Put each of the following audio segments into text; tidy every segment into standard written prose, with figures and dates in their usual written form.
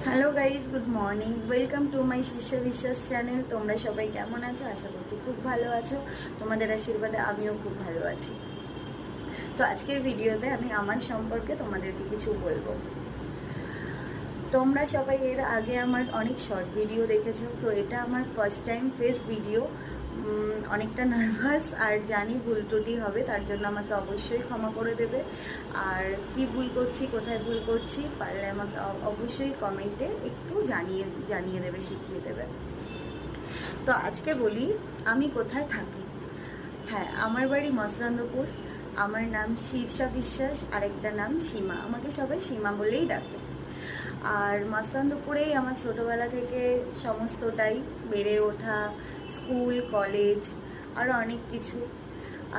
Hello guys, good morning. Welcome to my শিষ্য বিশ্বাস channel. তোমরা সবাই কেমন আছো? আশা করছি খুব ভালো আছো। তোমাদের আশীর্বাদে আমিও খুব ভালো আছি। তো আজকের ভিডিওতে আমি আমার সম্পর্কে তোমাদেরকে কিছু বলবো। তোমরা সবাই এর আগে আমার অনেক শর্ট ভিডিও দেখেছো, তো এটা আমার ফার্স্ট টাইম ফেস ভিডিও। অনেকটা নার্ভাস আর জানি ভুল ত্রুটি হবে, তার জন্য আমাকে অবশ্যই ক্ষমা করে দেবে। আর কি ভুল করছি, কোথায় ভুল করছি, পারলে আমাকে অবশ্যই কমেন্টে একটু জানিয়ে দেবে, শিখিয়ে দেবে। তো আজকে বলি আমি কোথায় থাকি। হ্যাঁ, আমার বাড়ি মসলান্দপুর। আমার নাম শীর্ষা বিশ্বাস, আরেকটা নাম সীমা। আমাকে সবাই সীমা বলেই ডাকে। আর মসলান্দপুরেই আমার ছোটোবেলা থেকে সমস্তটাই, বেড়ে ওঠা, স্কুল, কলেজ, আরও অনেক কিছু।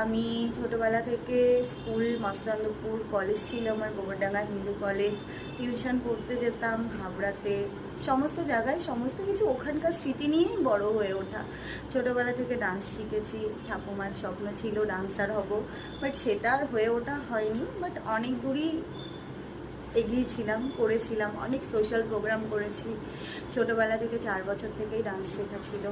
আমি ছোটোবেলা থেকে স্কুল মসলান্দপুর, কলেজ ছিল আমার গোবরডাঙ্গা হিন্দু কলেজ, টিউশন পড়তে যেতাম হাবড়াতে। সমস্ত জায়গায় সমস্ত কিছু ওখানকার স্মৃতি নিয়েই বড় হয়ে ওঠা। ছোটোবেলা থেকে ডান্স শিখেছি, ঠাকুমার স্বপ্ন ছিল ডান্সার হব, বাট সেটা আর হয়ে ওঠা হয়নি। বাট অনেক দূরই এগিয়েছিলাম, করেছিলাম, অনেক সোশ্যাল প্রোগ্রাম করেছি। ছোটোবেলা থেকে 4 বছর থেকেই ডান্স শেখা ছিল।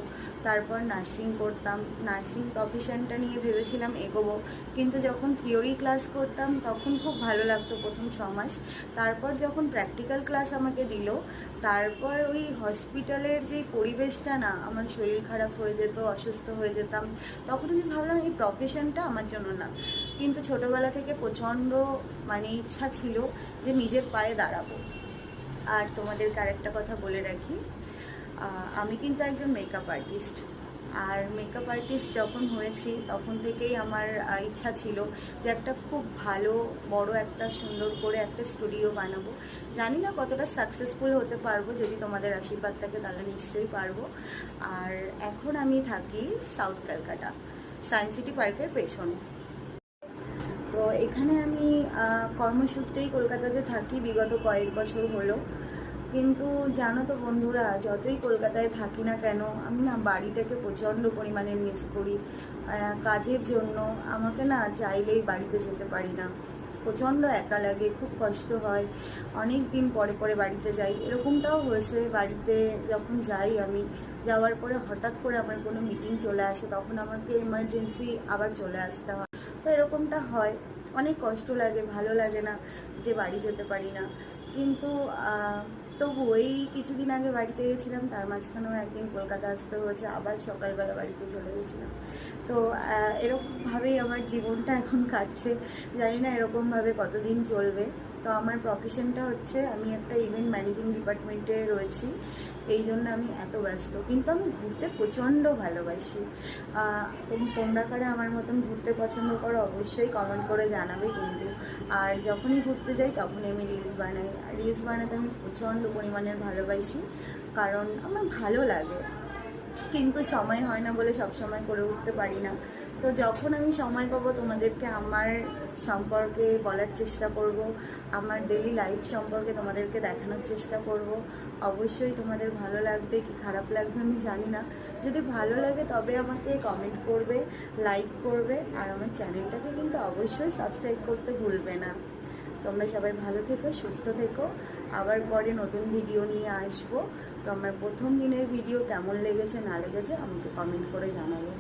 তারপর নার্সিং করতাম, নার্সিং প্রফেশনটা নিয়ে ভেবেছিলাম এগোবো, কিন্তু যখন থিওরি ক্লাস করতাম তখন খুব ভালো লাগতো প্রথম 6 মাস। তারপর যখন প্র্যাকটিক্যাল ক্লাস আমাকে দিল, তারপর ওই হসপিটালের যে পরিবেশটা, না, আমার শরীর খারাপ হয়ে যেত, অসুস্থ হয়ে যেতাম। তখন আমি ভাবলাম এই প্রফেশনটা আমার জন্য না। কিন্তু ছোটোবেলা থেকে প্রচণ্ড ইচ্ছা ছিল যে নিজের পায়ে দাঁড়াবো। আর তোমাদেরকে আরেকটা কথা বলে রাখি, আমি কিন্তু একজন মেকআপ আর্টিস্ট। আর মেকআপ আর্টিস্ট যখন হয়েছি তখন থেকেই আমার ইচ্ছা ছিল যে একটা খুব ভালো বড় একটা সুন্দর করে একটা স্টুডিও বানাবো। জানি না কতটা সাকসেসফুল হতে পারবো, যদি তোমাদের আশীর্বাদ থাকে তাহলে নিশ্চয়ই পারবো। আর এখন আমি থাকি সাউথ ক্যালকাটা, সায়েন্স সিটি পার্কের পেছনে। তো এখানে আমি কর্মসূত্রেই কলকাতাতে থাকি বিগত কয়েক বছর হলো। কিন্তু জানো তো বন্ধুরা, যতই কলকাতায় থাকি না কেন, আমি না বাড়িটাকে প্রচণ্ড পরিমাণে মিস করি। কাজের জন্য আমাকে না চাইলেই বাড়িতে যেতে পারি না। প্রচণ্ড একা লাগে, খুব কষ্ট হয়। অনেক দিন পরে পরে বাড়িতে যাই। এরকমটাও হয়েছে, বাড়িতে যখন যাই আমি, যাওয়ার পরে হঠাৎ করে আমার কোনো মিটিং চলে আসে, তখন আমাকে এমার্জেন্সি আবার চলে আসতে হয়। তো এরকমটা হয়, অনেক কষ্ট লাগে, ভালো লাগে না যে বাড়ি যেতে পারি না। কিন্তু তবু এই কিছুদিন আগে বাড়িতে গেছিলাম, তার মাঝখানেও একদিন কলকাতা আসতে হয়েছে, আবার সকালবেলা বাড়িতে চলে গেছিলাম। তো এরকমভাবেই আমার জীবনটা এখন কাটছে। জানি না এরকমভাবে কতদিন চলবে। তো আমার প্রফেশনটা হচ্ছে, আমি একটা ইভেন্ট ম্যানেজিং ডিপার্টমেন্টে রয়েছি, এই জন্য আমি এত ব্যস্ত। কিন্তু আমি ঘুরতে প্রচণ্ড ভালোবাসি। তোমরা কারা আমার মতন ঘুরতে পছন্দ করো অবশ্যই কমেন্ট করে জানাবে কিন্তু। আর যখনই ঘুরতে যাই তখনই আমি রিলস বানাই, আর রিলস বানাতে আমি প্রচণ্ড পরিমাণের ভালোবাসি, কারণ আমার ভালো লাগে। কিন্তু সময় হয় না বলে সব সময় করে উঠতে পারি না। তো যখন আমি সময় পাবো তোমাদেরকে আমার সম্পর্কে বলার চেষ্টা করব, আমার ডেলি লাইফ সম্পর্কে তোমাদেরকে দেখানোর চেষ্টা করব। অবশ্যই তোমাদের ভালো লাগবে কি খারাপ লাগবে আমি জানি না। যদি ভালো লাগে তবে আমাকে কমেন্ট করবে, লাইক করবে, আর আমার চ্যানেলটাকে কিন্তু অবশ্যই সাবস্ক্রাইব করতে ভুলবে না। তোমরা সবাই ভালো থেকো, সুস্থ থেকো। আবার পরে নতুন ভিডিও নিয়ে আসবো। তো আমার প্রথম দিনের ভিডিও কেমন লেগেছে না লেগেছে আমাকে কমেন্ট করে জানাবে।